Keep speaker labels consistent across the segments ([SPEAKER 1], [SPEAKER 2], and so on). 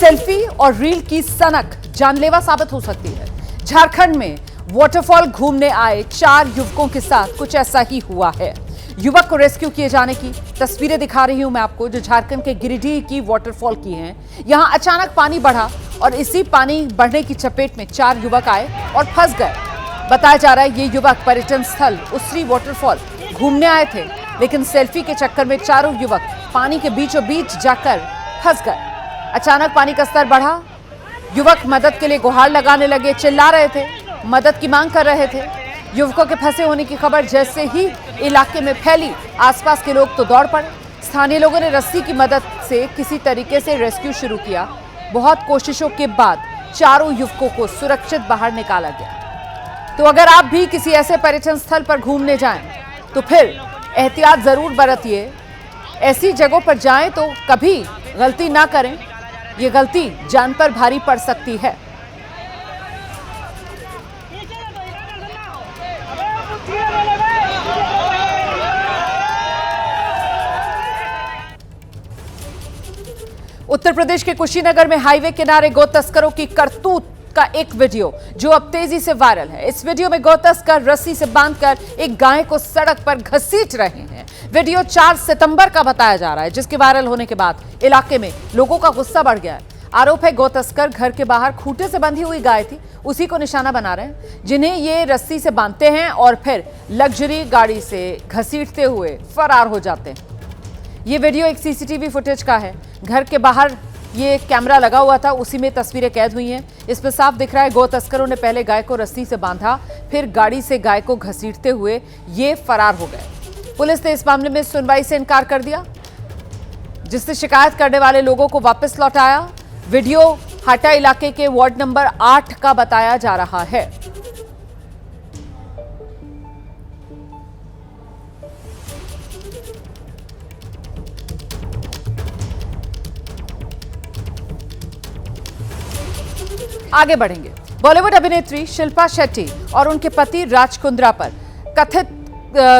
[SPEAKER 1] Selfie और reel की सनक जानलेवा साबित हो सकती है। झारखंड में वाटरफॉल घूमने आए 4 युवकों के साथ कुछ ऐसा ही हुआ है। युवक को रेस्क्यू किए जाने की तस्वीरें दिखा रही हूं मैं आपको, जो झारखंड के गिरिडीह की वाटरफॉल की हैं। यहां अचानक पानी बढ़ा और इसी पानी बढ़ने की चपेट में 4 युवक आए और फंस गए। बताया जा रहा है ये युवक पर्यटन स्थल उसरी वाटरफॉल घूमने आए थे, लेकिन सेल्फी के चक्कर में चारों युवक पानी के बीचों बीच जाकर फंस गए। अचानक पानी का स्तर बढ़ा, युवक मदद के लिए गुहार लगाने लगे, चिल्ला रहे थे, मदद की मांग कर रहे थे। युवकों के फंसे होने की खबर जैसे ही इलाके में फैली, आसपास के लोग तो दौड़ पड़े। स्थानीय लोगों ने रस्सी की मदद से किसी तरीके से रेस्क्यू शुरू किया। बहुत कोशिशों के बाद चारों युवकों को सुरक्षित बाहर निकाला गया। तो अगर आप भी किसी ऐसे पर्यटन स्थल पर घूमने जाएं तो फिर एहतियात जरूर बरतिए। ऐसी जगहों पर जाएं तो कभी गलती ना करें, ये गलती जान पर भारी पड़ सकती है। उत्तर प्रदेश के कुशीनगर में हाईवे किनारे गौ तस्करों की करतूत का एक वीडियो जो अब तेजी से वायरल है। इस वीडियो में गौ तस्कर रस्सी से बांधकर एक गाय को सड़क पर घसीट रहे हैं। वीडियो 4 सितंबर का बताया जा रहा है, जिसके वायरल होने के बाद इलाके में लोगों का गुस्सा बढ़ गया है। आरोप है गौ तस्कर घर के बाहर खूंटे से बंधी हुई गाय थी, उसी को निशाना बना रहे हैं, जिन्हें ये रस्सी से बांधते हैं और फिर लग्जरी गाड़ी से घसीटते हुए फरार हो जाते हैं। ये वीडियो एक सीसीटीवी फुटेज का है। घर के बाहर ये कैमरा लगा हुआ था, उसी में तस्वीरें कैद हुई हैं। इसमें साफ दिख रहा है गौ तस्करों ने पहले गाय को रस्सी से बांधा, फिर गाड़ी से गाय को घसीटते हुए ये फरार हो गए। पुलिस ने इस मामले में सुनवाई से इनकार कर दिया, जिससे शिकायत करने वाले लोगों को वापस लौटाया। वीडियो हाटा इलाके के वार्ड नंबर 8 का बताया जा रहा है। आगे बढ़ेंगे। बॉलीवुड अभिनेत्री शिल्पा शेट्टी और उनके पति राज कुंद्रा पर कथित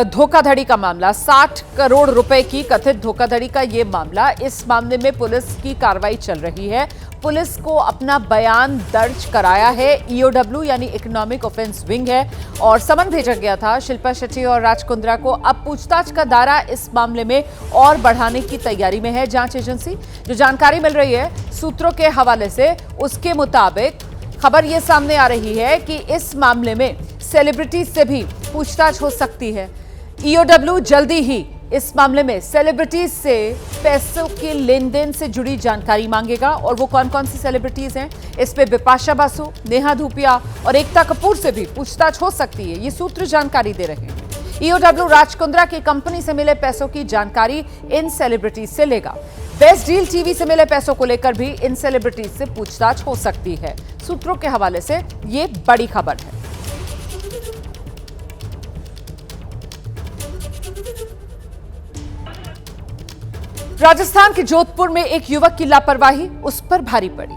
[SPEAKER 1] धोखाधड़ी का मामला, 60 करोड़ रुपए की कथित धोखाधड़ी का यह मामला। इस मामले में पुलिस की कार्रवाई चल रही है। पुलिस को अपना बयान दर्ज कराया है। ईओडब्ल्यू यानी इकोनॉमिक ऑफेंस विंग है और समन भेजा गया था शिल्पा शेट्टी और राज कुंद्रा को। अब पूछताछ का दायरा इस मामले में और बढ़ाने की तैयारी में है जांच एजेंसी। जो जानकारी मिल रही है सूत्रों के हवाले से, उसके मुताबिक खबर यह सामने आ रही है कि इस मामले में सेलिब्रिटीज से भी पूछताछ हो सकती है। ईओडब्ल्यू जल्दी ही इस मामले में सेलिब्रिटीज से पैसों के लेन देन से जुड़ी जानकारी मांगेगा। और वो कौन कौन सी सेलिब्रिटीज हैं, इस पे बिपाशा बासु, नेहा धूपिया और एकता कपूर से भी पूछताछ हो सकती है, ये सूत्र जानकारी दे रहे हैं। ईओडब्ल्यू राज कुंद्रा की कंपनी से मिले पैसों की जानकारी इन सेलिब्रिटीज से लेगा। बेस्ट डील टीवी से मिले पैसों को लेकर भी इन सेलिब्रिटीज से पूछताछ हो सकती है। सूत्रों के हवाले से ये बड़ी खबर है। राजस्थान के जोधपुर में एक युवक की लापरवाही उस पर भारी पड़ी।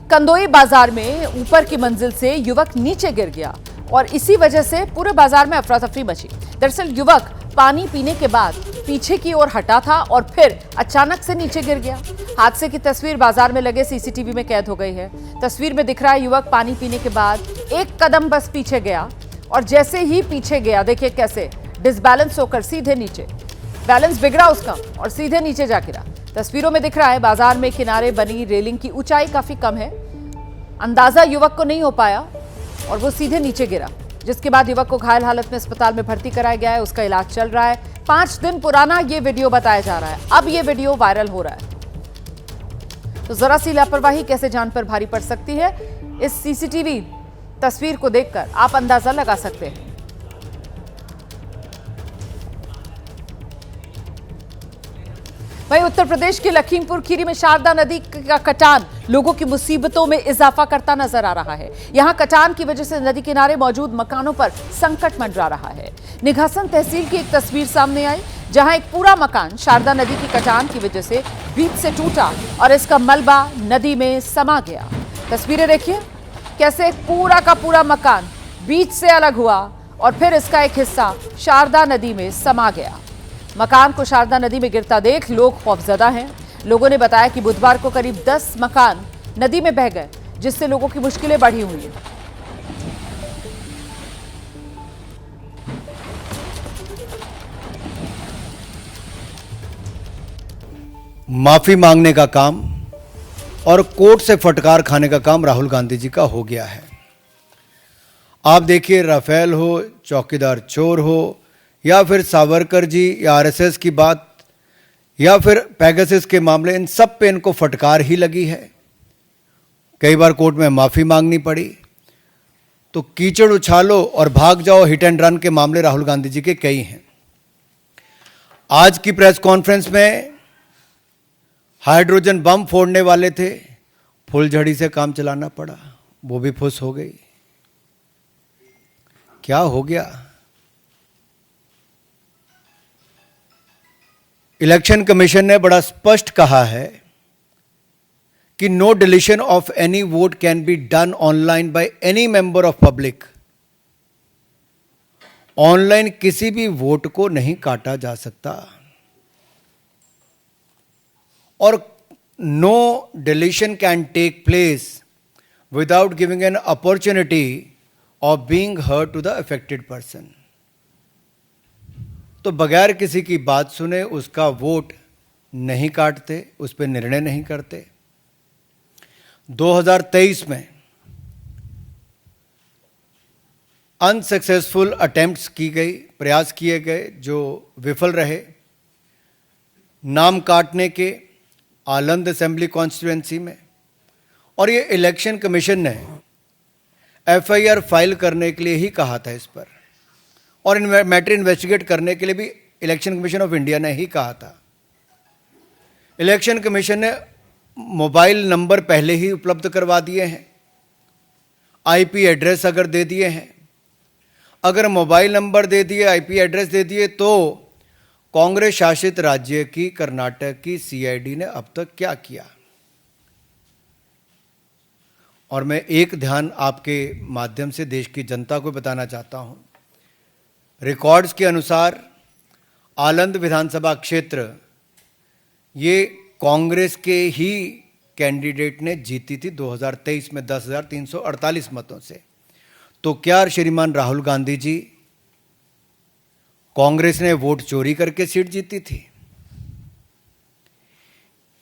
[SPEAKER 1] कंदोई बाजार में ऊपर की मंजिल से युवक नीचे गिर गया और इसी वजह से पूरे बाजार में अफरा तफरी मची। दरअसल युवक पानी पीने के बाद पीछे की ओर हटा था और फिर अचानक से नीचे गिर गया। हादसे की तस्वीर बाजार में लगे सीसीटीवी में कैद हो गई है। तस्वीर में दिख रहा है युवक पानी पीने के बाद एक कदम बस पीछे गया और जैसे ही पीछे गया, देखिए कैसे डिसबैलेंस होकर सीधे नीचे, बैलेंस बिगड़ा उसका और सीधे नीचे जा गिरा। तस्वीरों में दिख रहा है बाजार में किनारे बनी रेलिंग की ऊंचाई काफी कम है। अंदाजा युवक को नहीं हो पाया और वो सीधे नीचे गिरा, जिसके बाद युवक को घायल हालत में अस्पताल में भर्ती कराया गया है। उसका इलाज चल रहा है। 5 दिन पुराना ये वीडियो बताया जा रहा है। अब ये वीडियो वायरल हो रहा है। तो जरा सी लापरवाही कैसे जान पर भारी पड़ सकती है, इस सीसीटीवी तस्वीर को देखकर आप अंदाजा लगा सकते हैं। वहीं उत्तर प्रदेश के लखीमपुर खीरी में शारदा नदी का कटान लोगों की मुसीबतों में इजाफा करता नजर आ रहा है। यहां कटान की वजह से नदी किनारे मौजूद मकानों पर संकट मंडरा रहा है। निघासन तहसील की एक तस्वीर सामने आई, जहां एक पूरा मकान शारदा नदी की कटान की वजह से बीच से टूटा और इसका मलबा नदी में समा गया। तस्वीरें देखिए कैसे पूरा का पूरा मकान बीच से अलग हुआ और फिर इसका एक हिस्सा शारदा नदी में समा गया। मकान को शारदा नदी में गिरता देख लोग खौफजदा हैं। लोगों ने बताया कि बुधवार को करीब 10 मकान नदी में बह गए, जिससे लोगों की मुश्किलें बढ़ी हुई है।
[SPEAKER 2] माफी मांगने का काम और कोर्ट से फटकार खाने का काम राहुल गांधी जी का हो गया है। आप देखिए, राफेल हो, चौकीदार चोर हो, या फिर सावरकर जी या आरएसएस की बात, या फिर पेगासस के मामले, इन सब पे इनको फटकार ही लगी है। कई बार कोर्ट में माफी मांगनी पड़ी। तो कीचड़ उछालो और भाग जाओ हिट एंड रन के मामले राहुल गांधी जी के कई हैं। आज की प्रेस कॉन्फ्रेंस में हाइड्रोजन बम फोड़ने वाले थे, फुलझड़ी से काम चलाना पड़ा, वो भी फुस हो गई। क्या हो गया? इलेक्शन कमीशन ने बड़ा स्पष्ट कहा है कि no deletion of any vote can be done online by any member of public. Online किसी भी वोट को नहीं काटा जा सकता, और no deletion can take place without giving an opportunity of being heard to the affected person. तो बगैर किसी की बात सुने उसका वोट नहीं काटते, उस पर निर्णय नहीं करते। 2023 में अनसक्सेसफुल अटेम्प्ट्स की गई, प्रयास किए गए जो विफल रहे, नाम काटने के आलंद असेंबली कॉन्स्टिट्यूएंसी में। और ये इलेक्शन कमीशन ने एफआईआर फाइल करने के लिए ही कहा था इस पर, और मैटर इन्वेस्टिगेट करने के लिए भी इलेक्शन कमीशन ऑफ इंडिया ने ही कहा था। इलेक्शन कमीशन ने मोबाइल नंबर पहले ही उपलब्ध करवा दिए हैं, आईपी एड्रेस अगर दे दिए हैं। अगर मोबाइल नंबर दे दिए, आईपी एड्रेस दे दिए, तो कांग्रेस शासित राज्य की कर्नाटक की सीआईडी ने अब तक क्या किया? और मैं एक ध्यान आपके माध्यम से देश की जनता को बताना चाहता हूं। रिकॉर्ड्स के अनुसार आलंद विधानसभा क्षेत्र ये कांग्रेस के ही कैंडिडेट ने जीती थी 2023 में 10,348 मतों से। तो क्या श्रीमान राहुल गांधी जी, कांग्रेस ने वोट चोरी करके सीट जीती थी?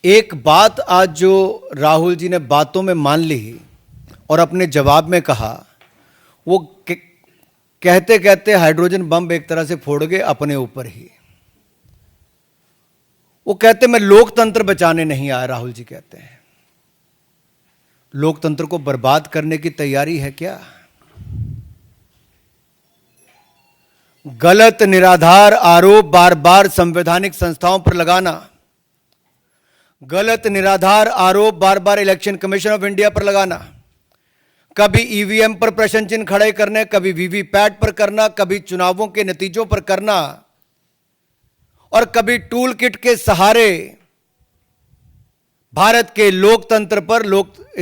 [SPEAKER 2] एक बात आज जो राहुल जी ने बातों में मान ली और अपने जवाब में कहा, वो कहते कहते हाइड्रोजन बम एक तरह से फोड़ गए अपने ऊपर ही। वो कहते मैं लोकतंत्र बचाने नहीं आया। राहुल जी कहते हैं लोकतंत्र को बर्बाद करने की तैयारी है क्या? गलत निराधार आरोप बार बार संवैधानिक संस्थाओं पर लगाना, गलत निराधार आरोप बार बार इलेक्शन कमीशन ऑफ इंडिया पर लगाना, कभी ईवीएम पर प्रश्न चिन्ह खड़े करने, कभी वीवीपैट पर करना, कभी चुनावों के नतीजों पर करना, और कभी टूल किट के सहारे भारत के लोकतंत्र पर,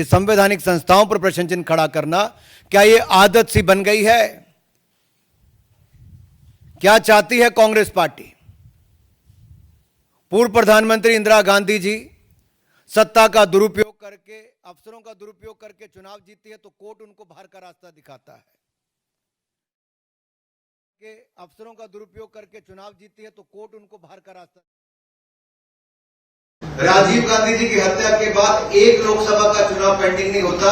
[SPEAKER 2] संवैधानिक संस्थाओं पर प्रश्न चिन्ह खड़ा करना, क्या यह आदत सी बन गई है? क्या चाहती है कांग्रेस पार्टी? पूर्व प्रधानमंत्री इंदिरा गांधी जी सत्ता का दुरुपयोग करके, अफसरों का दुरुपयोग करके चुनाव जीती है, तो कोर्ट उनको बाहर का रास्ता दिखाता है। कि अफसरों का दुरुपयोग करके चुनाव जीती है तो कोर्ट उनको बाहर का रास्ता।
[SPEAKER 3] राजीव गांधी जी की हत्या के बाद एक लोकसभा का चुनाव पेंडिंग नहीं होता,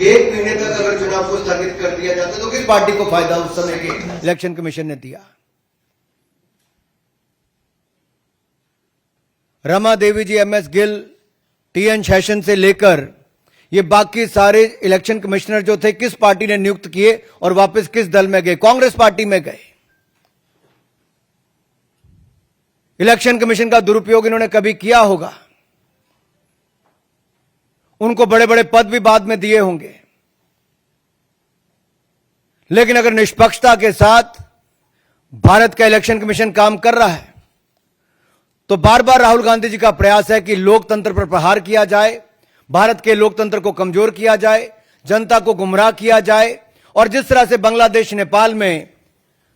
[SPEAKER 3] 1 महीने तक अगर चुनाव को स्थगित कर दिया जाता तो किस
[SPEAKER 2] पार्टी को फायदा उस समय के इलेक्शन कमीशन ने दिया? रमा देवी जी, एमएस गिल, टीएन शेषन से लेकर ये बाकी सारे इलेक्शन कमिश्नर जो थे, किस पार्टी ने नियुक्त किए और वापस किस दल में गए? कांग्रेस पार्टी में गए। इलेक्शन कमीशन का दुरुपयोग इन्होंने कभी किया होगा, उनको बड़े बड़े पद भी बाद में दिए होंगे, लेकिन अगर निष्पक्षता के साथ भारत का इलेक्शन कमीशन काम कर रहा है तो बार बार राहुल गांधी जी का प्रयास है कि लोकतंत्र पर प्रहार किया जाए, भारत के लोकतंत्र को कमजोर किया जाए, जनता को गुमराह किया जाए, और जिस तरह से बांग्लादेश नेपाल में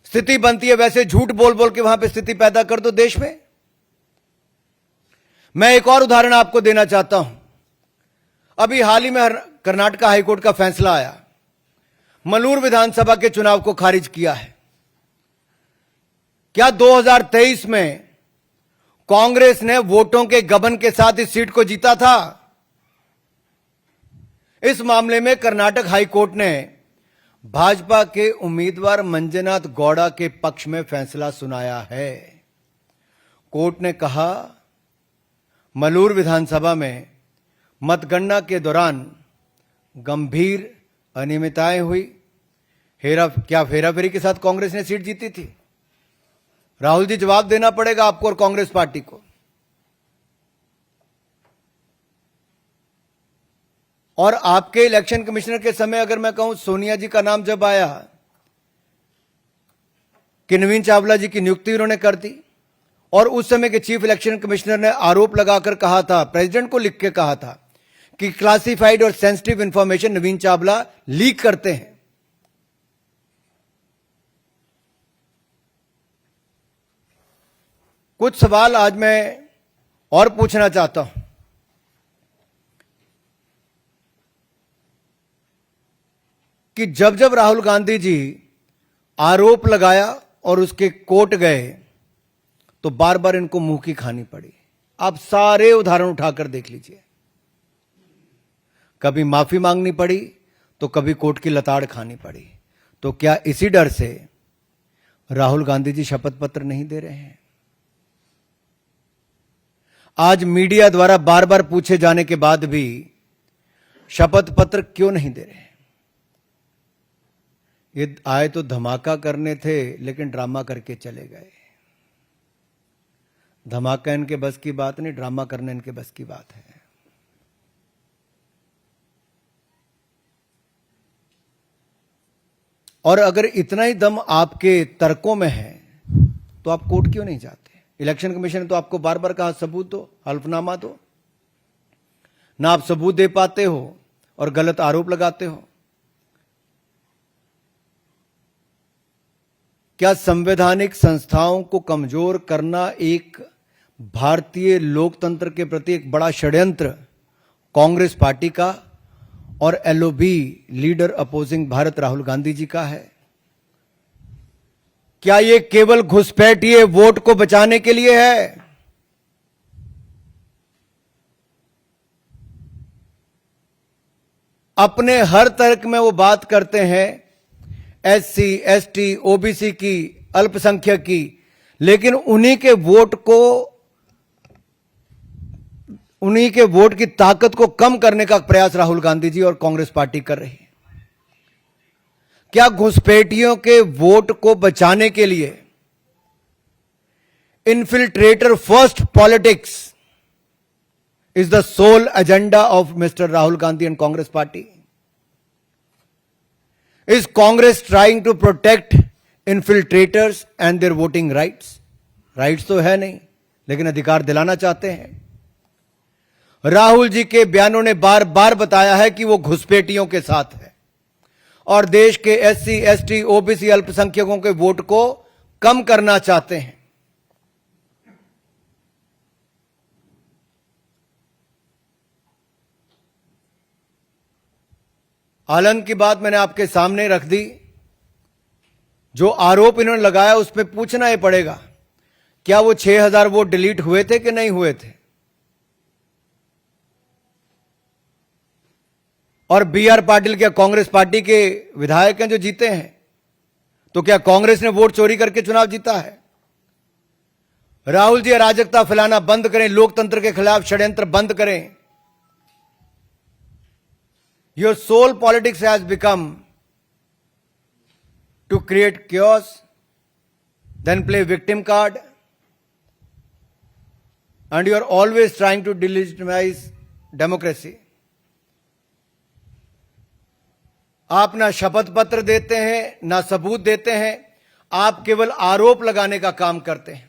[SPEAKER 2] स्थिति बनती है वैसे झूठ बोल बोल के वहां पे स्थिति पैदा कर दो देश में। मैं एक और उदाहरण आपको देना चाहता हूं। अभी हाल ही में कर्नाटक हाईकोर्ट का फैसला आया, मलूर विधानसभा के चुनाव को खारिज किया है। क्या 2023 में कांग्रेस ने वोटों के गबन के साथ इस सीट को जीता था? इस मामले में कर्नाटक हाईकोर्ट ने भाजपा के उम्मीदवार मंजुनाथ गौड़ा के पक्ष में फैसला सुनाया है। कोर्ट ने कहा, मलूर विधानसभा में मतगणना के दौरान गंभीर अनियमितताएं हुई। क्या फेराफेरी के साथ कांग्रेस ने सीट जीती थी? राहुल जी, जवाब देना पड़ेगा आपको और कांग्रेस पार्टी को। और आपके इलेक्शन कमिश्नर के समय अगर मैं कहूं, सोनिया जी का नाम जब आया कि नवीन चावला जी की नियुक्ति उन्होंने कर दी, और उस समय के चीफ इलेक्शन कमिश्नर ने आरोप लगाकर कहा था, प्रेसिडेंट को लिख के कहा था कि क्लासिफाइड और सेंसिटिव इंफॉर्मेशन नवीन चावला लीक करते हैं। कुछ सवाल आज मैं और पूछना चाहता हूं कि जब जब राहुल गांधी जी आरोप लगाया और उसके कोर्ट गए तो बार बार इनको मुंह की खानी पड़ी। आप सारे उदाहरण उठाकर देख लीजिए, कभी माफी मांगनी पड़ी तो कभी कोर्ट की लताड़ खानी पड़ी। तो क्या इसी डर से राहुल गांधी जी शपथ पत्र नहीं दे रहे हैं? आज मीडिया द्वारा बार बार पूछे जाने के बाद भी शपथ पत्र क्यों नहीं दे रहे? ये आए तो धमाका करने थे, लेकिन ड्रामा करके चले गए। धमाका इनके बस की बात नहीं, ड्रामा करना इनके बस की बात है। और अगर इतना ही दम आपके तर्कों में है तो आप कोर्ट क्यों नहीं जाते? इलेक्शन कमीशन ने तो आपको बार बार कहा सबूत दो, हल्फनामा दो, ना आप सबूत दे पाते हो और गलत आरोप लगाते हो। क्या संवैधानिक संस्थाओं को कमजोर करना एक भारतीय लोकतंत्र के प्रति एक बड़ा षड्यंत्र कांग्रेस पार्टी का और LOB leader opposing Bharat Rahul Gandhi ji का है? क्या ये केवल घुसपैठिए वोट को बचाने के लिए है? अपने हर तर्क में वो बात करते हैं एससी, एसटी, ओबीसी की, अल्पसंख्यक की, लेकिन उन्हीं के वोट की ताकत को कम करने का प्रयास राहुल गांधी जी और कांग्रेस पार्टी कर रही है। क्या घुसपैठियों के वोट को बचाने के लिए infiltrator first politics is the sole agenda of mister Rahul Gandhi and Congress party? Is Congress trying to protect infiltrators and their voting rights? Rights तो है नहीं, लेकिन अधिकार दिलाना चाहते हैं। राहुल जी के बयानों ने बार बार बताया है कि वो घुसपैठियों के साथ है और देश के एससी, एसटी, ओबीसी, अल्पसंख्यकों के वोट को कम करना चाहते हैं। आलन की बात मैंने आपके सामने रख दी। जो आरोप इन्होंने लगाया उस पर पूछना ही पड़ेगा, क्या वो 6000 वोट डिलीट हुए थे कि नहीं हुए थे? और बीआर पाटिल क्या कांग्रेस पार्टी के विधायक हैं जो जीते हैं? तो क्या कांग्रेस ने वोट चोरी करके चुनाव जीता है? राहुल जी अराजकता फैलाना बंद करें, लोकतंत्र के खिलाफ षड्यंत्र बंद करें। Your sole politics has become to create chaos, then play victim card, and you are always trying to delegitimize democracy. आप ना शपथ पत्र देते हैं, ना सबूत देते हैं, आप केवल आरोप लगाने का काम करते हैं।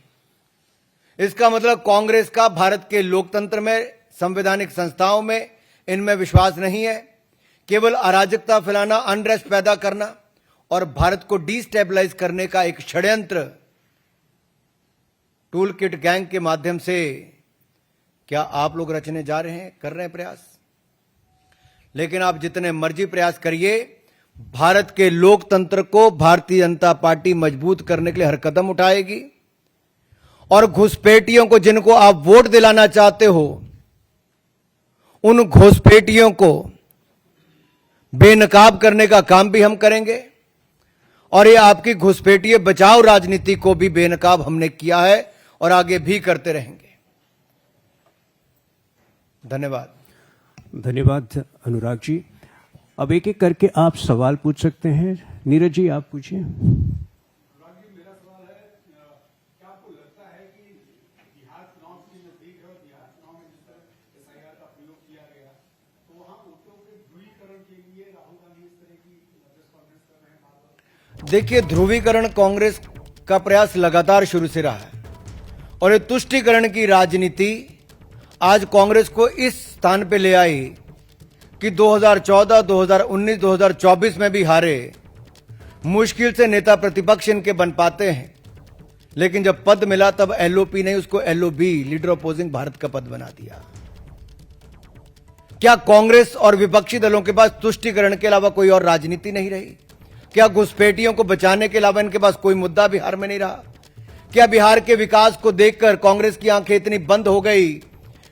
[SPEAKER 2] इसका मतलब कांग्रेस का भारत के लोकतंत्र में, संवैधानिक संस्थाओं में, इनमें विश्वास नहीं है। केवल अराजकता फैलाना, अनरेस्ट पैदा करना और भारत को डिस्टेबलाइज करने का एक षड्यंत्र टूल किट गैंग के माध्यम से क्या आप लोग रचने जा रहे हैं, कर रहे हैं प्रयास? लेकिन आप जितने मर्जी प्रयास करिए, भारत के लोकतंत्र को भारतीय जनता पार्टी मजबूत करने के लिए हर कदम उठाएगी। और घुसपैठियों को, जिनको आप वोट दिलाना चाहते हो, उन घुसपैठियों को बेनकाब करने का काम भी हम करेंगे। और ये आपकी घुसपैठिए बचाओ राजनीति को भी बेनकाब हमने किया है और आगे भी करते रहेंगे। धन्यवाद।
[SPEAKER 4] धन्यवाद अनुराग जी। अब एक एक करके आप सवाल पूछ सकते हैं। नीरज जी, आप पूछिए।
[SPEAKER 5] मेरा सवाल है, क्या आपको लगता है कि बिहार चुनाव की नजदीक है और बिहार चुनाव में जिस तरह SIR का प्रयोग किया गया, तो वहां वोटों के ध्रुवीकरण के लिए राहुल गांधी इस तरह की प्रेस कॉन्फ्रेंस कर रहे हैं बार बार?
[SPEAKER 2] देखिए, ध्रुवीकरण कांग्रेस का प्रयास लगातार शुरू से रहा है और ये तुष्टीकरण की राजनीति आज कांग्रेस को इस स्थान पे ले आई कि 2014, 2019, 2024 में भी हारे। मुश्किल से नेता प्रतिपक्ष इनके बन पाते हैं, लेकिन जब पद मिला तब LOP नहीं, उसको LOB, लीडर अपोजिंग भारत का पद बना दिया। क्या कांग्रेस और विपक्षी दलों के पास तुष्टीकरण के अलावा कोई और राजनीति नहीं रही? क्या घुसपैठियों को बचाने के अलावा इनके पास कोई मुद्दा बिहार में नहीं रहा? क्या बिहार के विकास को देखकर कांग्रेस की आंखें इतनी बंद हो गई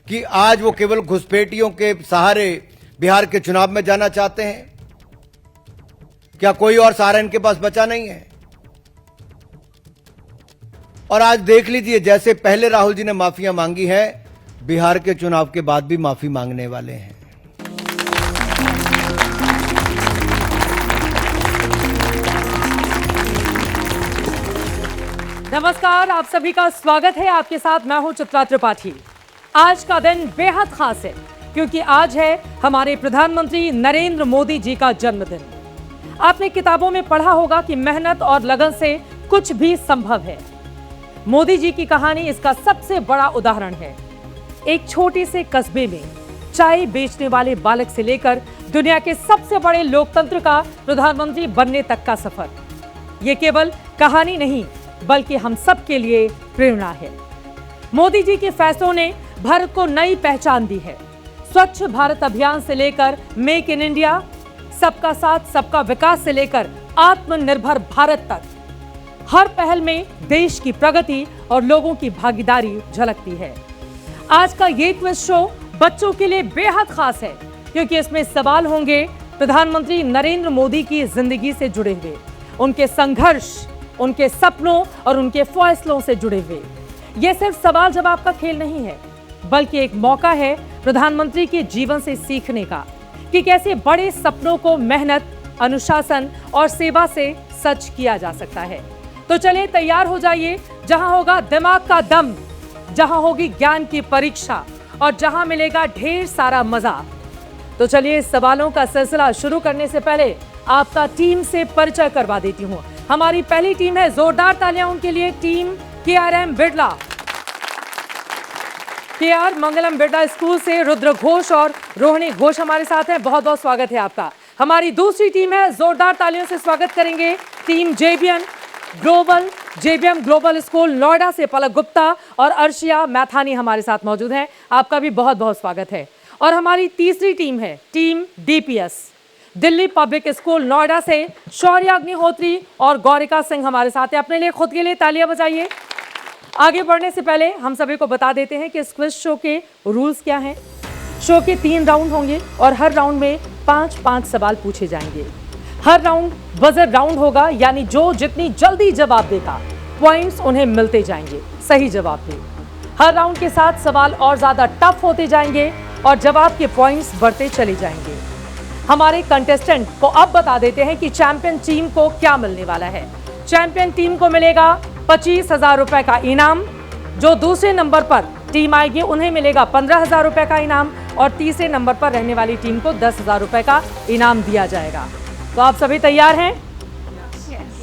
[SPEAKER 2] कि आज वो केवल घुसपैठियों के सहारे बिहार के चुनाव में जाना चाहते हैं? क्या कोई और सहारा इनके पास बचा नहीं है? और आज देख लीजिए, जैसे पहले राहुल जी ने माफिया मांगी है, बिहार के चुनाव के बाद भी माफी मांगने वाले हैं।
[SPEAKER 6] नमस्कार, आप सभी का स्वागत है। आपके साथ मैं हूं चित्रा त्रिपाठी। आज का दिन बेहद खास है क्योंकि आज है हमारे प्रधानमंत्री नरेंद्र मोदी जी का जन्मदिन। आपने किताबों में पढ़ा होगा कि मेहनत और लगन से कुछ भी संभव है। मोदी जी की कहानी इसका सबसे बड़ा उदाहरण है। एक छोटे से कस्बे में चाय बेचने वाले बालक से लेकर दुनिया के सबसे बड़े लोकतंत्र का प्रधानमंत्री बनने तक का सफर। ये केवल कहानी नहीं बल्कि हम सब के लिए प्रेरणा है। मोदी जी के फैसलों ने भारत को नई पहचान दी है। स्वच्छ भारत अभियान से लेकर मेक इन इंडिया, सबका साथ सबका विकास से लेकर आत्मनिर्भर भारत तक, हर पहल में देश की प्रगति और लोगों की भागीदारी झलकती है। आज का ये क्विज शो बच्चों के लिए बेहद खास है क्योंकि इसमें सवाल होंगे प्रधानमंत्री नरेंद्र मोदी की जिंदगी से जुड़े हुए, उनके संघर्ष, उनके सपनों और उनके फैसलों से जुड़े हुए। यह सिर्फ सवाल जवाब का खेल नहीं है बल्कि एक मौका है प्रधानमंत्री के जीवन से सीखने का कि कैसे बड़े सपनों को मेहनत, अनुशासन और सेवा से सच किया जा सकता है। तो चलिए तैयार हो जाइए, जहां होगा दिमाग का दम, जहां होगी ज्ञान की परीक्षा और जहां मिलेगा ढेर सारा मजा। तो चलिए सवालों का सिलसिला शुरू करने से पहले आपका टीम से परिचय करवा देती हूँ। हमारी पहली टीम है, जोरदार तालियां उनके लिए, team KRM Birla. KR Mangalam Birla school से रुद्र घोष और रोहिणी घोष हमारे साथ हैं। बहुत बहुत स्वागत है आपका। हमारी दूसरी टीम है, जोरदार तालियों से स्वागत करेंगे team JBM global school Noida से पलक गुप्ता और अर्शिया मैथानी हमारे साथ मौजूद हैं। आपका भी बहुत बहुत स्वागत है। और हमारी तीसरी टीम है team DPS Delhi public school Noida से शौर्य अग्निहोत्री और गौरिका सिंह हमारे साथ हैं। अपने लिए खुद के लिए तालियां बजाइए। आगे बढ़ने से पहले हम सभी को बता देते हैं कि इस क्विज शो के रूल्स क्या हैं। शो के 3 राउंड होंगे और हर राउंड में 5-5 सवाल पूछे जाएंगे। हर राउंड बजर राउंड होगा, यानी जो जितनी जल्दी जवाब देगा पॉइंट्स उन्हें मिलते जाएंगे सही जवाब पे। हर राउंड के साथ सवाल और ज्यादा टफ होते जाएंगे और जवाब के पॉइंट्स बढ़ते चले जाएंगे। हमारे कंटेस्टेंट को अब बता देते हैं कि चैंपियन टीम को क्या मिलने वाला है। चैंपियन टीम को मिलेगा 25,000 रुपए का इनाम। जो दूसरे नंबर पर टीम आएगी उन्हें मिलेगा 15,000 रुपए का इनाम और तीसरे नंबर पर रहने वाली टीम को 10,000 रुपए का इनाम दिया जाएगा। तो आप सभी तैयार हैं?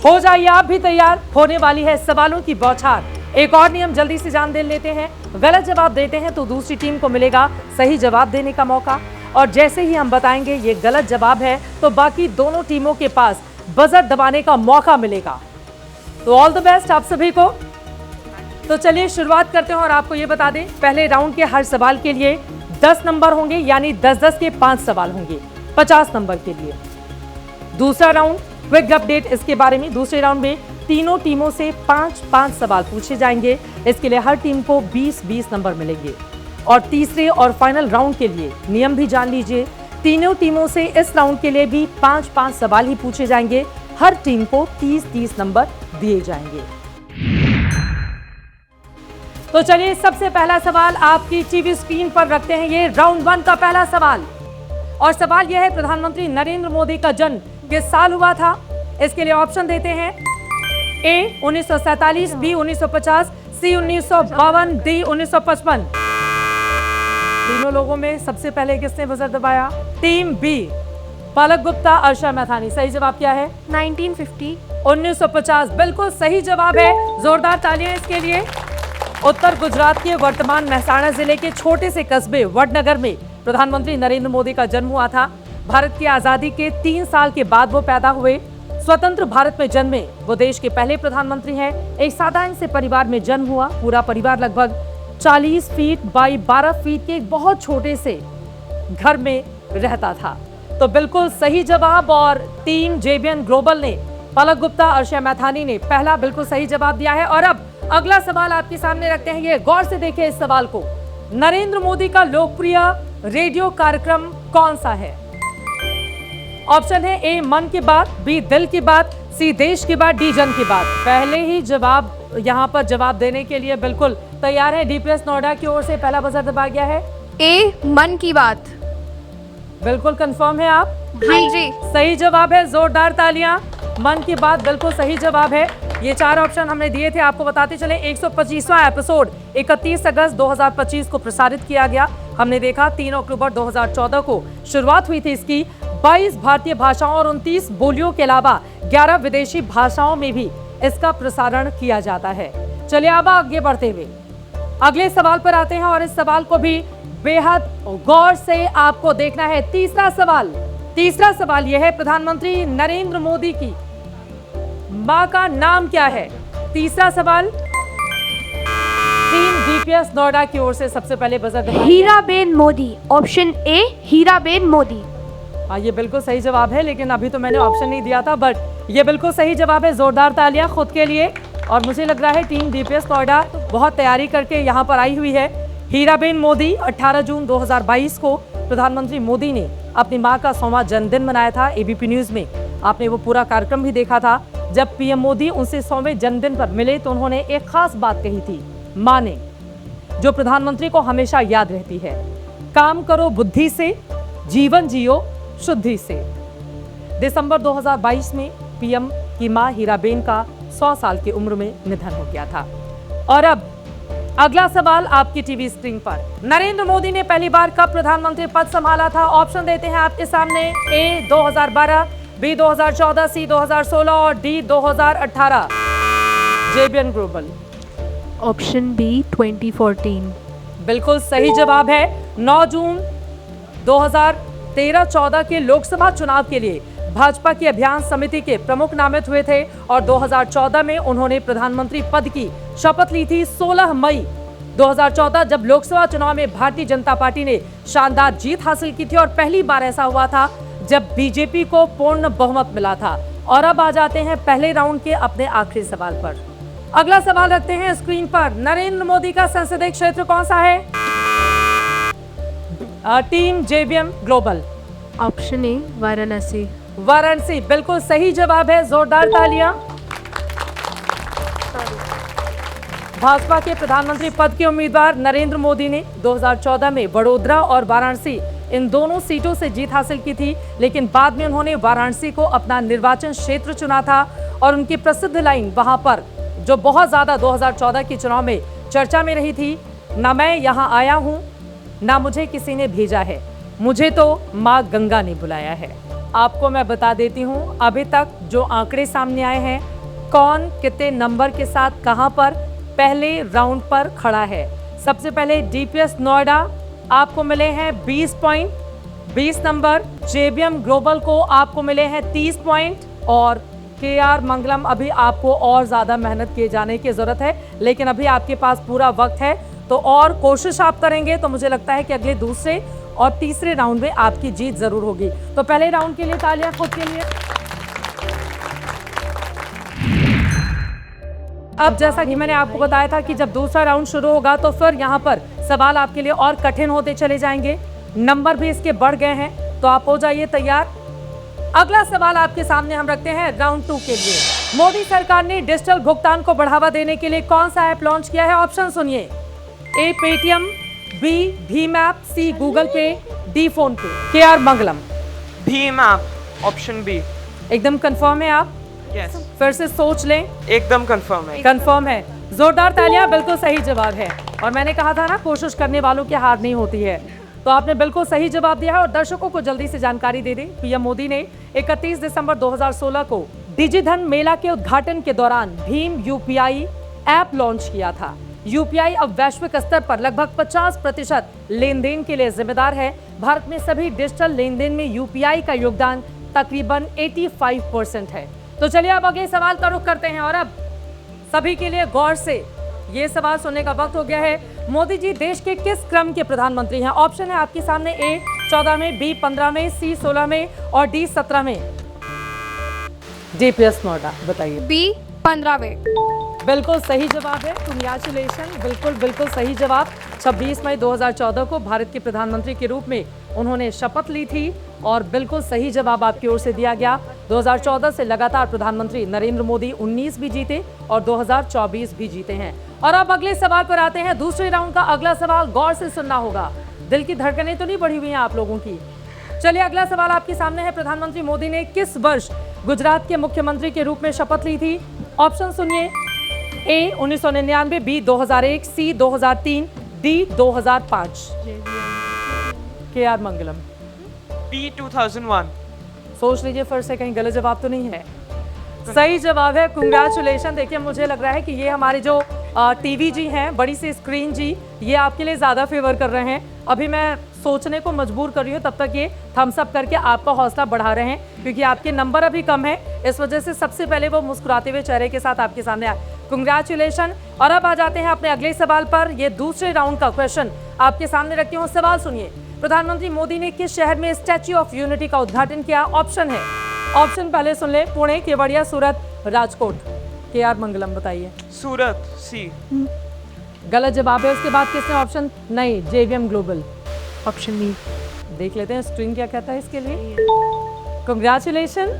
[SPEAKER 6] हो जाइए आप भी तैयार। होने वाली है सवालों की बौछार। एक और नियम जल्दी से जान लेते हैं। गलत जवाब देते हैं तो दूसरी टीम को मिलेगा सही जवाब देने का मौका, और जैसे ही हम बताएंगे ये गलत जवाब है तो बाकी दोनों टीमों के पास बजर दबाने का मौका मिलेगा। तो ऑल द बेस्ट आप सभी को। तो चलिए शुरुआत करते हैं और आपको ये बता दें, पहले राउंड के हर सवाल के लिए 10 नंबर होंगे, यानी 10-10 के 5 सवाल होंगे। 50 नंबर के लिए। दूसरा राउंड क्विक अपडेट, इसके बारे में दूसरे राउंड में तीनों टीमों से 5-5 सवाल पूछे जाएंगे। इसके लिए हर टीम को 20-20 नंबर मिलेंगे। और तीसरे और फाइनल राउंड के लिए नियम भी जान लीजिए। तीनों टीमों से इस राउंड के लिए भी 5-5 सवाल ही पूछे जाएंगे। हर टीम को 30-30 नंबर दिए जाएंगे। तो चलिए सबसे पहला सवाल आपकी टीवी स्क्रीन पर रखते हैं। ये राउंड 1 का पहला सवाल, और सवाल यह है प्रधानमंत्री नरेंद्र मोदी का जन्म किस साल हुआ था? इसके लिए ऑप्शन देते हैं। ए 1947, बी 1950, सी 1952, डी 1955। तीनों लोगों में सबसे पहले किसने बजर दबाया? टीम बी, पलक गुप्ता, अर्शा मैथानी। सही जवाब क्या है?
[SPEAKER 7] 1950।
[SPEAKER 6] 1950 बिल्कुल सही जवाब है। जोरदार तालियां इसके लिए। उत्तर गुजरात के वर्तमान मेहसाणा जिले के छोटे से कस्बे वडनगर में प्रधानमंत्री नरेंद्र मोदी का जन्म हुआ था। भारत की आजादी के 3 साल के बाद वो पैदा हुए। स्वतंत्र भारत में जन्मे वो देश के पहले प्रधानमंत्री हैं। एक साधारण से परिवार में जन्म हुआ। पूरा परिवार लगभग 40 फीट बाई 12 फीट के एक बहुत छोटे से घर में रहता था। तो बिल्कुल सही जवाब। और टीम जेबीएन ग्लोबल ने पलक गुप्ता, अर्शा मैथानी ने पहला बिल्कुल सही जवाब दिया है। और अब अगला सवाल आपके सामने रखते हैं। ये गौर से देखिए इस सवाल को। नरेंद्र मोदी का लोकप्रिय रेडियो कार्यक्रम कौन सा है? ऑप्शन है ए मन की बात, बी दिल की बात, सी देश की बात, डी जन की बात। पहले ही जवाब यहाँ पर जवाब देने के लिए बिल्कुल तैयार है। डीपीएस नोएडा की ओर से पहला बजर दबा गया है।
[SPEAKER 7] ए मन की बात।
[SPEAKER 6] बिल्कुल कंफर्म है आप?
[SPEAKER 7] हाँ जी।
[SPEAKER 6] सही जवाब है। जोरदार तालियां। मन की बात बिल्कुल सही जवाब है। ये 4 ऑप्शन हमने दिए थे। आपको बताते चले 125वां एपिसोड 31 अगस्त 2025 को प्रसारित किया गया। हमने देखा 3 अक्टूबर 2014 को शुरुआत हुई थी इसकी। 22 भारतीय भाषाओं और 29 बोलियों के अलावा 11 विदेशी भाषाओं में भी इसका प्रसारण किया जाता है। चलिए अब आगे बढ़ते हुए अगले सवाल पर आते हैं और इस सवाल को भी बेहद गौर से आपको देखना है। तीसरा सवाल यह है प्रधानमंत्री नरेंद्र मोदी की मां का नाम क्या है? तीसरा सवाल टीम डीपीएस नोएडा की ओर से सबसे पहले बजर दबाइए।
[SPEAKER 7] हीराबेन मोदी। Option A Hiraben Modi.
[SPEAKER 6] हाँ, ये बिल्कुल सही जवाब है, लेकिन अभी तो मैंने ऑप्शन नहीं दिया था, बट ये बिल्कुल सही जवाब है। जोरदार तालियां खुद के लिए। और मुझे लग रहा है टीम डीपीएस नोएडा बहुत तैयारी करके यहाँ पर आई हुई है। हीराबेन मोदी 18 जून 2022 को प्रधानमंत्री मोदी ने अपनी मां का 100वां जन्मदिन मनाया था। एबीपी न्यूज में आपने वो पूरा कार्यक्रम भी देखा था। जब पीएम मोदी उनसे 100वें जन्मदिन पर मिले तो उन्होंने एक खास बात कही थी मां ने, जो प्रधानमंत्री को हमेशा याद रहती है। काम करो बुद्धि से, जीवन जियो शुद्धि से। दिसंबर 2022 में पीएम की मां हीराबेन का 100 साल की उम्र में निधन हो गया था। और अब अगला सवाल आपकी टीवी स्क्रीन पर। नरेंद्र मोदी ने पहली बार कब प्रधानमंत्री पद संभाला था? ऑप्शन देते हैं आपके सामने। ए 2012, बी 2014, सी 2016 और D 2018। JBN global.
[SPEAKER 7] Option B 2014।
[SPEAKER 6] बिल्कुल सही जवाब है। 9 जून 2013-14 के लोकसभा चुनाव के लिए भाजपा की अभियान समिति के प्रमुख नामित हुए थे और 2014 में उन्होंने प्रधानमंत्री पद की शपथ ली थी। 16 मई 2014 जब लोकसभा चुनाव में भारतीय जनता पार्टी ने शानदार जीत हासिल की थी और पहली बार ऐसा हुआ था जब बीजेपी को पूर्ण बहुमत मिला था। और अब आ जाते हैं पहले राउंड के अपने आखिरी सवाल पर। अगला सवाल रखते हैं स्क्रीन पर। नरेंद्र मोदी का संसदीय क्षेत्र कौन सा है? Team JBM global.
[SPEAKER 7] Option A Varanasi.
[SPEAKER 6] Varanasi बिल्कुल सही जवाब है। जोरदार तालियां। भाजपा के प्रधानमंत्री पद के उम्मीदवार नरेंद्र मोदी ने 2014 में वडोदरा और वाराणसी इन दोनों सीटों से जीत हासिल की थी, लेकिन बाद में उन्होंने वाराणसी को अपना निर्वाचन क्षेत्र चुना था। और उनकी प्रसिद्ध लाइन वहां पर जो बहुत ज्यादा 2014 के चुनाव में चर्चा में रही थी, ना मैं यहाँ आया हूँ ना मुझे किसी ने भेजा है, मुझे तो माँ गंगा ने बुलाया है। आपको मैं बता देती हूँ अभी तक जो आंकड़े सामने आए हैं, कौन कितने नंबर के साथ कहां पर पहले राउंड पर खड़ा है। सबसे पहले डीपीएस नोएडा आपको मिले हैं 20 पॉइंट, 20 नंबर। जेबीएम ग्लोबल को आपको मिले हैं 30 पॉइंट और केआर मंगलम अभी आपको और ज़्यादा मेहनत किए जाने की ज़रूरत है, लेकिन अभी आपके पास पूरा वक्त है, तो और कोशिश आप करेंगे तो मुझे लगता है कि अगले दूसरे और तीसरे राउंड में आपकी जीत जरूर होगी। तो पहले राउंड के लिए तालियां खुद के लिए। अब जैसा कि मैंने आपको बताया था कि जब दूसरा राउंड शुरू होगा तो फिर यहाँ पर सवाल आपके लिए और कठिन होते चले जाएंगे, नंबर भी इसके बढ़ गए हैं, तो आप हो जाइए तैयार। अगला सवाल आपके सामने हम रखते हैं राउंड 2 के लिए। मोदी सरकार ने डिजिटल भुगतान को बढ़ावा देने के लिए कौन सा ऐप लॉन्च किया है? ऑप्शन सुनिए। A Paytm, B Bhim app, C Google Pay, D PhonePe. K R. Mangalam.
[SPEAKER 8] Bhim app, option B.
[SPEAKER 6] एकदम कंफर्म है आप?
[SPEAKER 8] यस।
[SPEAKER 6] फिर से सोच लें।
[SPEAKER 8] एकदम कंफर्म है।
[SPEAKER 6] कंफर्म है। जोरदार तालियां, बिल्कुल सही जवाब है। और मैंने कहा था ना, कोशिश करने वालों की हार नहीं होती है। तो आपने बिल्कुल सही जवाब दिया है। और दर्शकों को जल्दी से जानकारी दे दें, पीएम मोदी ने 31 दिसंबर 2016 को डिजिधन मेला के उद्घाटन के दौरान भीम यूपीआई ऐप लॉन्च किया था। यूपीआई अब वैश्विक स्तर पर लगभग 50% लेन देन के लिए जिम्मेदार है। भारत में सभी डिजिटल लेन देन में यूपीआई का योगदान तकरीबन 85% है। तो चलिए अब अगले सवाल का रुख करते हैं। और अब सभी के लिए गौर से ये सवाल सुनने का वक्त हो गया है। मोदी जी देश के किस क्रम के प्रधानमंत्री हैं? ऑप्शन है आपके सामने। ए 14 में, बी 15 में, सी 16 में और डी 17 में। जेपीएस नोएडा बताइए।
[SPEAKER 7] बी 15 में।
[SPEAKER 6] बिल्कुल सही जवाब है। कांग्रेचुलेशन, बिल्कुल सही जवाब। 26 मई 2014 को भारत के प्रधानमंत्री के रूप में उन्होंने शपथ ली थी और बिल्कुल सही जवाब आपकी ओर से दिया गया। 2014 से लगातार प्रधानमंत्री नरेंद्र मोदी 19 भी जीते और 2024 भी जीते हैं। और अब अगले सवाल पर आते हैं। दूसरे राउंड का अगला सवाल गौर से सुनना होगा। दिल की धड़कनें तो नहीं बढ़ी हुई हैं आप लोगों की? चलिए अगला सवाल आपके सामने है। प्रधानमंत्री मोदी ने किस वर्ष गुजरात के मुख्यमंत्री के रूप में शपथ ली थी? ऑप्शन सुनिए। ए 1999, बी 2001, सी 2003, डी 2005। के.आर. मंगलम।
[SPEAKER 8] बी 2001।
[SPEAKER 6] सोच लीजिए फिर से, कहीं गलत जवाब तो नहीं है? सही जवाब है। कांग्रेचुलेशन। देखिए मुझे लग रहा है कि ये हमारे जो टीवी जी हैं, बड़ी सी स्क्रीन जी, ये आपके लिए ज़्यादा फेवर कर रहे हैं। अभी मैं सोचने को मजबूर कर रही हूँ, तब तक ये थम्स अप करके आपका हौसला बढ़ा रहे हैं, क्योंकि आपके नंबर अभी कम है। इस वजह से सबसे पहले वो मुस्कुराते हुए चेहरे के साथ आपके सामने आए। कांग्रेचुलेशन। और अब आ जाते हैं अपने अगले सवाल पर। ये दूसरे राउंड का क्वेश्चन आपके सामने रखती हूँ। सवाल सुनिए। प्रधानमंत्री मोदी ने किस शहर में स्टैच्यू ऑफ यूनिटी का उद्घाटन किया? ऑप्शन है। ऑप्शन पहले सुन ले। पुणे, केवड़िया, सूरत, राजकोट। के.आर. मंगलम बताइए।
[SPEAKER 8] सूरत, सी।
[SPEAKER 6] गलत जवाब है। उसके बाद किसने ऑप्शन? नहीं, जेवीएम ग्लोबल।
[SPEAKER 7] Option B.
[SPEAKER 6] देख लेते हैं स्क्रीन क्या कहता है इसके लिए। कांग्रेचुलेशन,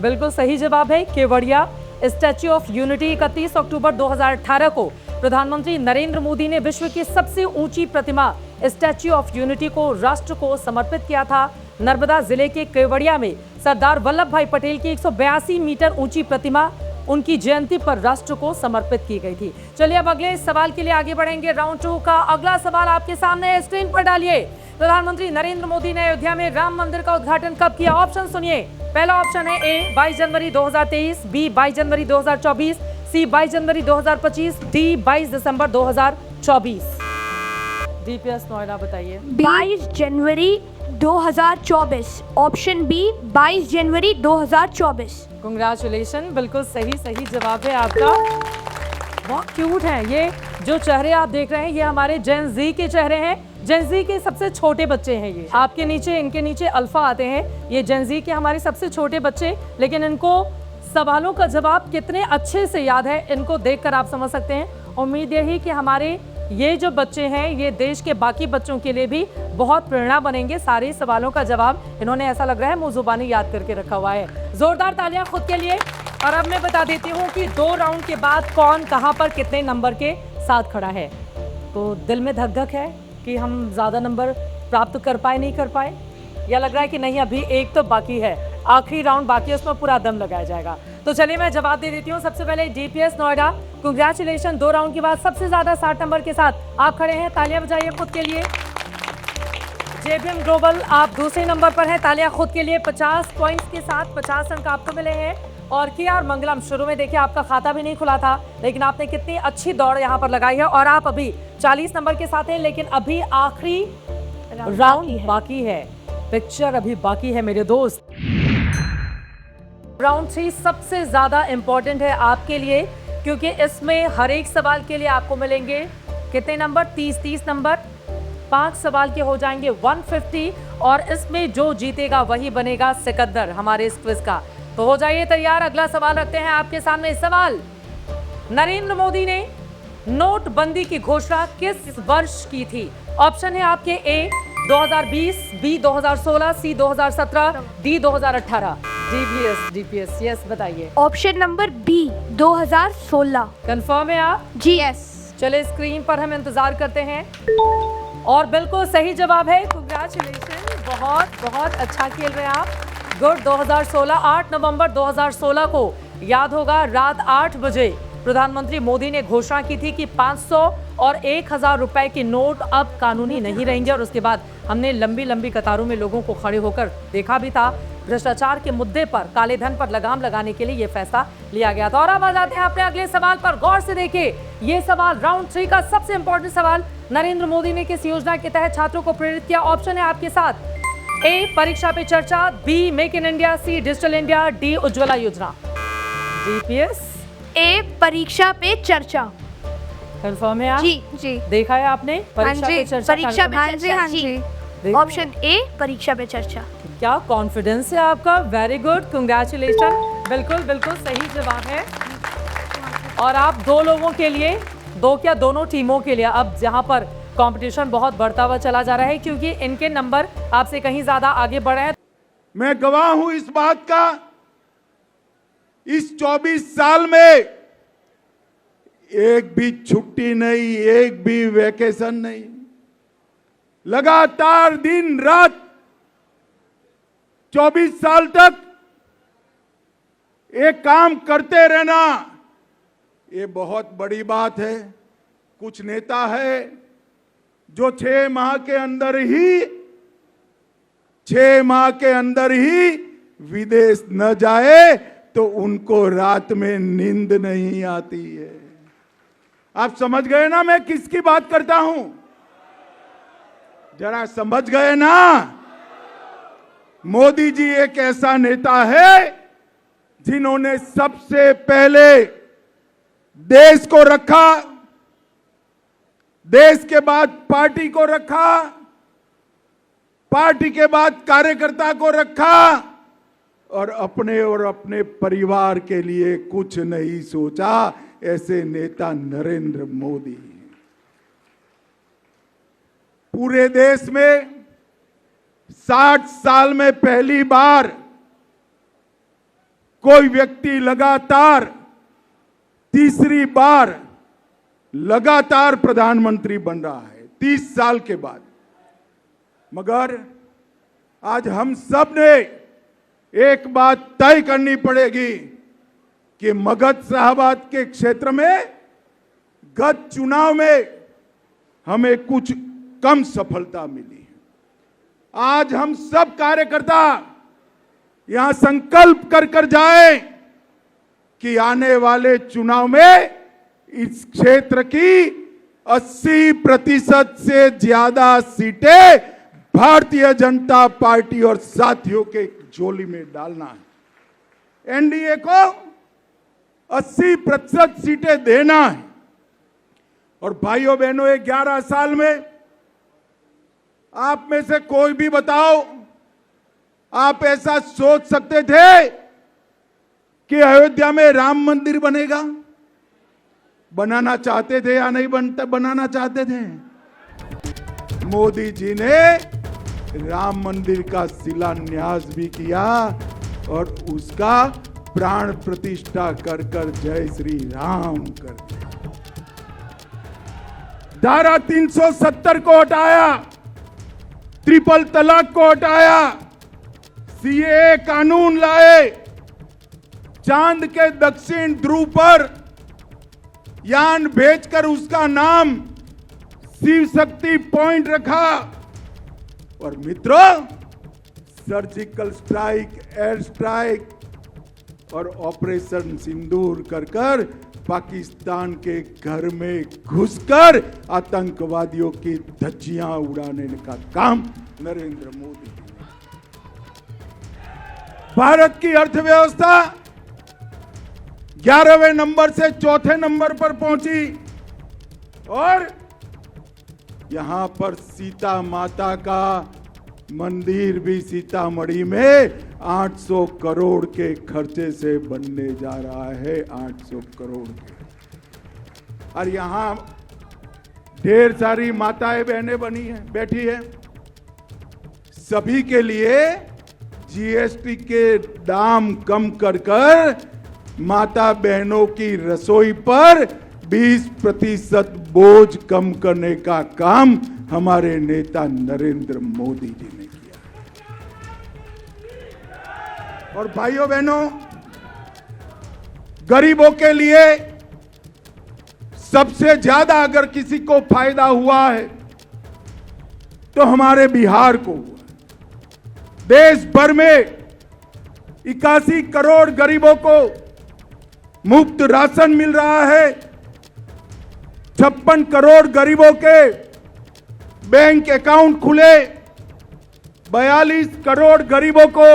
[SPEAKER 6] बिल्कुल सही जवाब है केवड़िया। स्टैच्यू ऑफ यूनिटी 31 अक्टूबर 2018 को प्रधानमंत्री नरेंद्र मोदी ने विश्व की सबसे ऊंची प्रतिमा स्टैच्यू ऑफ यूनिटी को राष्ट्र को समर्पित किया था। नर्मदा जिले के केवड़िया में सरदार वल्लभ भाई पटेल की 182 मीटर ऊंची प्रतिमा उनकी जयंती पर राष्ट्र को समर्पित की गई थी। चलिए अब अगले सवाल के लिए आगे बढ़ेंगे। राउंड 2 का अगला सवाल आपके सामने है, स्क्रीन पर डालिए। प्रधानमंत्री नरेंद्र मोदी ने अयोध्या में राम मंदिर का उद्घाटन कब किया? ऑप्शन सुनिए। पहला ऑप्शन है ए 22 जनवरी 2023, बी 22 जनवरी 2024, सी 22 जनवरी 2025, डी 22 दिसंबर 2024। डीपीएस नोएडा बताइए।
[SPEAKER 7] 22 जनवरी 2024। ऑप्शन बी 22 जनवरी 2024।
[SPEAKER 6] कांग्रेचुलेशन, बिल्कुल सही जवाब है आपका। बहुत क्यूट हैं ये जो चेहरे आप देख रहे हैं, ये हमारे जेन जी के चेहरे हैं। जेन जी के सबसे छोटे बच्चे हैं ये। आपके नीचे, इनके नीचे अल्फा आते हैं। ये जेन जी के हमारे सबसे छोटे बच्चे, लेकिन इनको सवालों का जवाब कितने अच्छे से याद है, इनको देखकर आप समझ सकते हैं। उम्मीद यही कि हमारे ये जो बच्चे हैं, ये देश के बाकी बच्चों के लिए भी बहुत प्रेरणा बनेंगे। सारे सवालों का जवाब इन्होंने, ऐसा लग रहा है, मुँह जुबानी याद करके रखा हुआ है। जोरदार तालियां खुद के लिए। और अब मैं बता देती हूँ कि 2 राउंड के बाद कौन कहाँ पर कितने नंबर के साथ खड़ा है। तो दिल में धक धक है कि हम ज़्यादा नंबर प्राप्त कर पाए, नहीं कर पाए, या लग रहा है कि नहीं अभी एक तो बाकी है, आखिरी राउंड बाकी है, उसमें पूरा दम लगाया जाएगा। तो चलिए मैं जवाब दे देती हूँ। सबसे पहले डीपीएस नोएडा, कांग्रेचुलेशन। 2 राउंड के बाद सबसे ज्यादा 60 नंबर के साथ आप खड़े हैं। तालियां बजाइए खुद के लिए। जेवीएम ग्लोबल आप दूसरे नंबर पर हैं। तालियां खुद के लिए। 50 पॉइंट्स के साथ 50 अंक आपको मिले हैं। और के.आर. मंगलम, शुरू में देखिए आपका खाता भी नहीं खुला था, लेकिन आपने कितनी अच्छी दौड़ यहाँ पर लगाई है और आप अभी 40 नंबर के साथ हैं। लेकिन अभी आखिरी राउंड बाकी है, पिक्चर अभी बाकी है मेरे दोस्त। राउंड 3 सबसे ज्यादा इंपॉर्टेंट है आपके लिए, क्योंकि इसमें हर एक सवाल के लिए आपको मिलेंगे कितने नंबर? 30 नंबर। 5 सवाल के हो जाएंगे 150 और इसमें जो जीतेगा वही बनेगा सिकंदर हमारे इस क्विज का। तो हो जाइए तैयार, अगला सवाल रखते हैं आपके सामने। सवाल, नरेंद्र मोदी ने नोटबंदी की घोषणा किस वर्ष की थी? ऑप्शन है आपके A 2020, B 2016, C 2017, D 2018। DPS yes बताइए।
[SPEAKER 7] Option number B 2016।
[SPEAKER 6] कंफर्म है आप?
[SPEAKER 7] जी यस।
[SPEAKER 6] चले स्क्रीन पर हम इंतजार करते हैं और बिल्कुल सही जवाब है। कांग्रेचुलेशन, बहुत बहुत अच्छा खेल रहे हैं आप। गुड। 2016, 8 नवंबर 2016 को याद होगा रात 8 बजे प्रधानमंत्री मोदी ने घोषणा की थी कि 500 और 1000 रुपए के नोट अब कानूनी नहीं रहेंगे और उसके बाद हमने लंबी लंबी कतारों में लोगों को खड़े होकर देखा भी था। भ्रष्टाचार के मुद्दे पर, काले धन पर लगाम लगाने के लिए यह फैसला लिया गया था। और अब आ जाते हैं अपने अगले सवाल पर। गौर से देखिए, ये सवाल राउंड 3 का सबसे इंपॉर्टेंट सवाल। नरेंद्र मोदी ने किस योजना के तहत छात्रों को प्रेरित किया? ऑप्शन है आपके साथ। ए Pariksha Pe Charcha, B make in India, C digital India, D Ujjwala Yojana. DPS
[SPEAKER 7] ए परीक्षा पे चर्चा।
[SPEAKER 6] कंफर्म है आप?
[SPEAKER 7] जी जी।
[SPEAKER 6] देखा है आपने परीक्षा पे चर्चा?
[SPEAKER 7] परीक्षा पे चर्चा। जी। ऑप्शन ए परीक्षा पे चर्चा।
[SPEAKER 6] क्या कॉन्फिडेंस है आपका, वेरी गुड, कांग्रेचुलेशन। बिल्कुल बिल्कुल सही जवाब है। और आप दो लोगों के लिए, दो क्या दोनों टीमों के लिए अब जहां पर कंपटीशन बहुत बढ़ता हुआ चला जा रहा है क्योंकि इनके नंबर आपसे कहीं ज्यादा आगे बढ़ रहे हैं।
[SPEAKER 5] मैं गवाह हूं इस बात का, इस 24 साल में एक भी छुट्टी नहीं, एक भी वैकेशन नहीं, लगातार दिन रात 24 साल तक एक काम करते रहना, ये बहुत बड़ी बात है। कुछ नेता है जो 6 माह के अंदर ही विदेश न जाए तो उनको रात में नींद नहीं आती है। आप समझ गए ना मैं किसकी बात करता हूं? जरा समझ गए ना? मोदी जी एक ऐसा नेता है जिन्होंने सबसे पहले देश को रखा, देश के बाद पार्टी को रखा, पार्टी के बाद कार्यकर्ता को रखा और अपने परिवार के लिए कुछ नहीं सोचा। ऐसे नेता नरेंद्र मोदी हैं। पूरे देश में 60 साल में पहली बार कोई व्यक्ति लगातार तीसरी बार लगातार प्रधानमंत्री बन रहा है 30 साल के बाद। मगर आज हम सब ने एक बात तय करनी पड़ेगी कि मगध साहबाद के क्षेत्र में गत चुनाव में हमें कुछ कम सफलता मिली है। आज हम सब कार्यकर्ता यहां संकल्प कर जाए कि आने वाले चुनाव में इस क्षेत्र की 80% से ज्यादा सीटें भारतीय जनता पार्टी और साथियों के झोली में डालना है। एनडीए को 80% सीटें देना है। और भाइयों बहनों, 11 साल में आप में से कोई भी बताओ, आप ऐसा सोच सकते थे कि अयोध्या में राम मंदिर बनेगा? बनाना चाहते थे या नहीं बनाना चाहते थे? मोदी जी ने राम मंदिर का शिलान्यास भी किया और उसका प्राण प्रतिष्ठा कर जय श्री राम कर दिया। धारा 370 को हटाया, ट्रिपल तलाक को हटाया, सीएए कानून लाए, चांद के दक्षिण ध्रुव पर यान भेजकर उसका नाम शिव शक्ति पॉइंट रखा। और मित्रों, सर्जिकल स्ट्राइक, एयर स्ट्राइक और ऑपरेशन सिंदूर कर पाकिस्तान के घर में घुसकर आतंकवादियों की धज्जियां उड़ाने का काम नरेंद्र मोदी ने। भारत की अर्थव्यवस्था 11वें नंबर से 4थे नंबर पर पहुंची और यहाँ पर सीता माता का मंदिर भी सीतामढ़ी में 800 करोड़ के खर्चे से बनने जा रहा है, 800 करोड़ के। और यहाँ ढेर सारी माताएं बहनें बनी है, बैठी है। सभी के लिए जीएसटी के दाम कम कर माता बहनों की रसोई पर 20% बोझ कम करने का काम हमारे नेता नरेंद्र मोदी जी ने किया। और भाइयों बहनों, गरीबों के लिए सबसे ज्यादा अगर किसी को फायदा हुआ है तो हमारे बिहार को हुआ। देश भर में 81 करोड़ गरीबों को मुफ्त राशन मिल रहा है। 56 करोड़ गरीबों के बैंक अकाउंट खुले। 42 करोड़ गरीबों को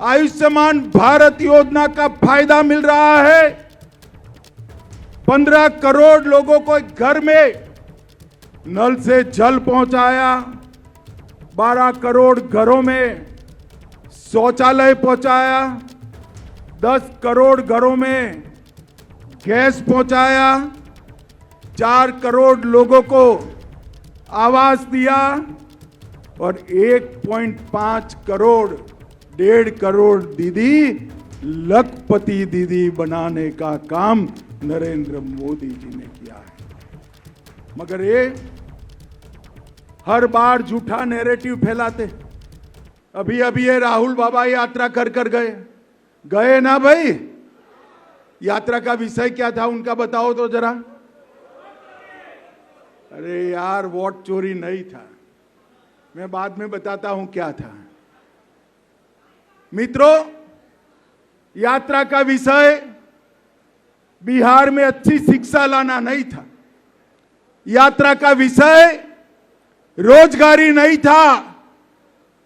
[SPEAKER 5] आयुष्मान भारत योजना का फायदा मिल रहा है। 15 करोड़ लोगों को घर में नल से जल पहुंचाया। 12 करोड़ घरों में शौचालय पहुंचाया। 10 करोड़ घरों में गैस पहुंचाया। 4 करोड़ लोगों को आवास दिया और 1.5 करोड़ 1.5 करोड़ दीदी लखपति दीदी बनाने का काम नरेंद्र मोदी जी ने किया है। मगर ये हर बार झूठा नैरेटिव फैलाते। अभी अभी ये राहुल बाबा यात्रा कर गए ना भाई। यात्रा का विषय क्या था उनका बताओ तो जरा। अरे यार, वोट चोरी नहीं था, मैं बाद में बताता हूं क्या था। मित्रों, यात्रा का विषय बिहार में अच्छी शिक्षा लाना नहीं था। यात्रा का विषय रोजगारी नहीं था।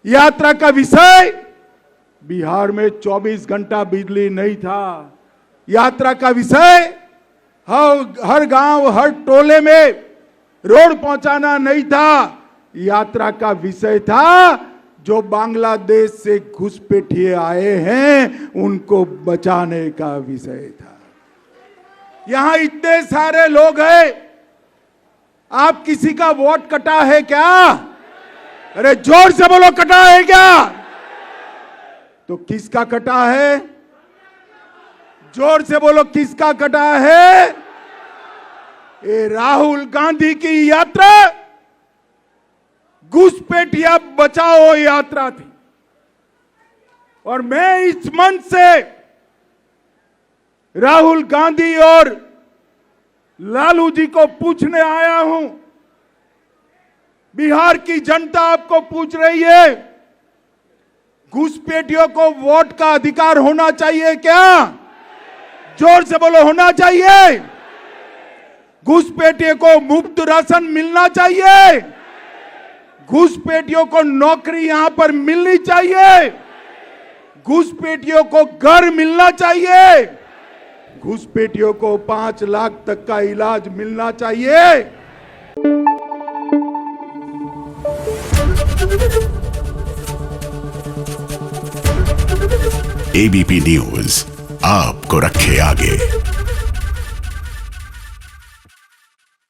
[SPEAKER 5] यात्रा का विषय बिहार में 24 घंटा बिजली नहीं था। यात्रा का विषय हर गांव हर टोले में रोड पहुंचाना नहीं था। यात्रा का विषय था जो बांग्लादेश से घुसपैठिए आए हैं उनको बचाने का विषय था। यहां इतने सारे लोग हैं, आप किसी का वोट कटा है क्या? अरे जोर से बोलो, कटा है क्या? तो किसका कटा है? जोर से बोलो, किसका कटा है? ये राहुल गांधी की यात्रा घुसपैठिया बचाओ यात्रा थी। और मैं इस मंच से राहुल गांधी और लालू जी को पूछने आया हूं। बिहार की जनता आपको पूछ रही है, घुसपैठियों को वोट का अधिकार होना चाहिए क्या? जोर से बोलो, होना चाहिए। घुसपैठियों को मुफ्त राशन मिलना चाहिए। घुसपैठियों को नौकरी यहां पर मिलनी चाहिए। घुसपैठियों को घर मिलना चाहिए। घुसपैठियों को 5 लाख तक का इलाज मिलना चाहिए।
[SPEAKER 9] एबीपी न्यूज आपको रखे आगे।